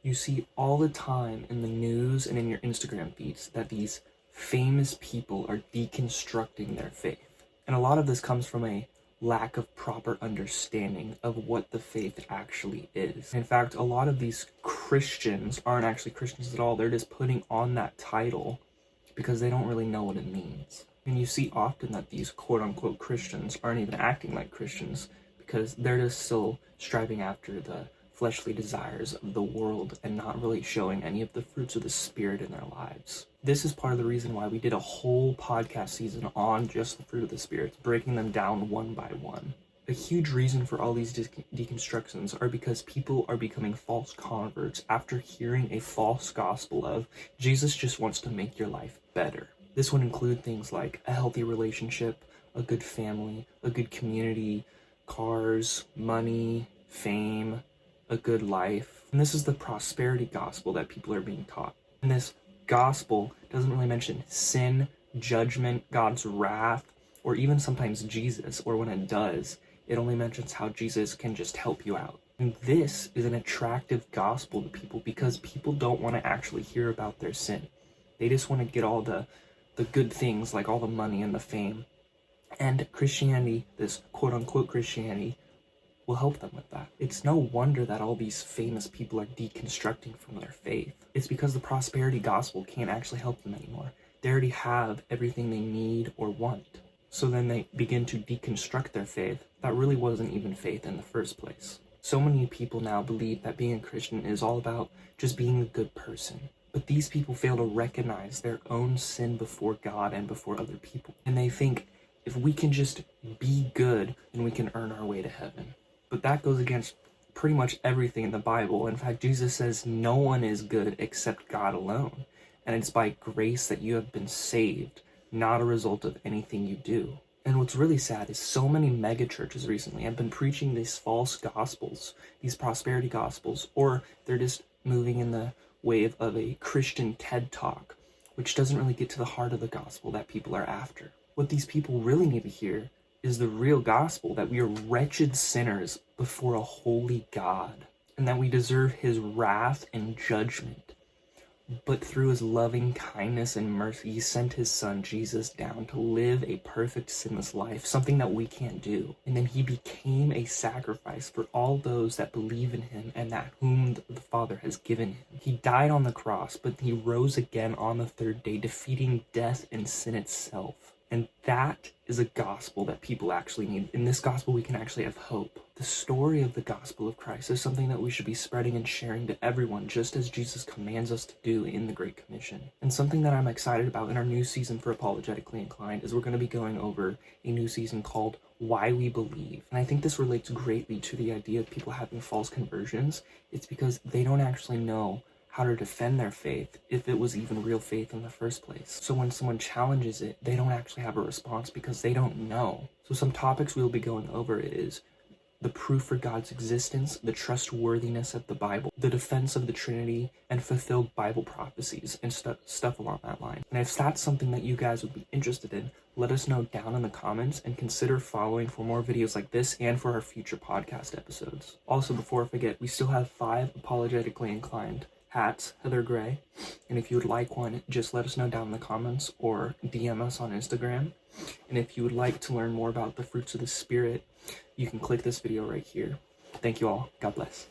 You see all the time in the news and in your Instagram feeds that these famous people are deconstructing their faith. And a lot of this comes from a lack of proper understanding of what the faith actually is. In fact, a lot of these Christians aren't actually Christians at all. They're just putting on that title because they don't really know what it means. And you see often that these quote-unquote Christians aren't even acting like Christians because they're just still striving after the fleshly desires of the world and not really showing any of the fruits of the Spirit in their lives. This is part of the reason why we did a whole podcast season on just the fruit of the Spirit, breaking them down one by one. A huge reason for all these deconstructions are because people are becoming false converts after hearing a false gospel of Jesus just wants to make your life better. This would include things like a healthy relationship, a good family, a good community, cars, money, fame, a good life. And this is the prosperity gospel that people are being taught. And this gospel doesn't really mention sin, judgment, God's wrath, or even sometimes Jesus, or when it does, it only mentions how Jesus can just help you out. And this is an attractive gospel to people because people don't want to actually hear about their sin. They just want to get all the good things, like all the money and the fame. And Christianity, this quote-unquote Christianity, will help them with that. It's no wonder that all these famous people are deconstructing from their faith. It's because the prosperity gospel can't actually help them anymore. They already have everything they need or want. So then they begin to deconstruct their faith that really wasn't even faith in the first place. So many people now believe that being a Christian is all about just being a good person. But these people fail to recognize their own sin before God and before other people. And they think, if we can just be good, then we can earn our way to heaven. But that goes against pretty much everything in the Bible. In fact, Jesus says no one is good except God alone. And it's by grace that you have been saved, not a result of anything you do. And what's really sad is so many mega churches recently have been preaching these false gospels, these prosperity gospels, or they're just moving in the wave of a Christian TED Talk, which doesn't really get to the heart of the gospel that people are after. What these people really need to hear is the real gospel, that we are wretched sinners before a holy God, and that we deserve his wrath and judgment. But through his loving kindness and mercy, he sent his son Jesus down to live a perfect sinless life, something that we can't do. And then he became a sacrifice for all those that believe in him and that whom the Father has given him. He died on the cross, but he rose again on the third day, defeating death and sin itself. And that is a gospel that people actually need. In this gospel, we can actually have hope. The story of the gospel of Christ is something that we should be spreading and sharing to everyone, just as Jesus commands us to do in the Great Commission. And something that I'm excited about in our new season for Apologetically Inclined is we're going to be going over a new season called Why We Believe. And I think this relates greatly to the idea of people having false conversions. It's because they don't actually know how to defend their faith, if it was even real faith in the first place. So when someone challenges it, they don't actually have a response because they don't know. So some topics we'll be going over is the proof for God's existence, the trustworthiness of the Bible, the defense of the Trinity, and fulfilled Bible prophecies, and stuff along that line. And if that's something that you guys would be interested in, let us know down in the comments and consider following for more videos like this and for our future podcast episodes. Also, before I forget, we still have 5 Apologetically Inclined hats, Heather Gray, and if you would like one, just let us know down in the comments or DM us on Instagram. And if you would like to learn more about the fruits of the Spirit, you can click this video right here. Thank you all. God bless.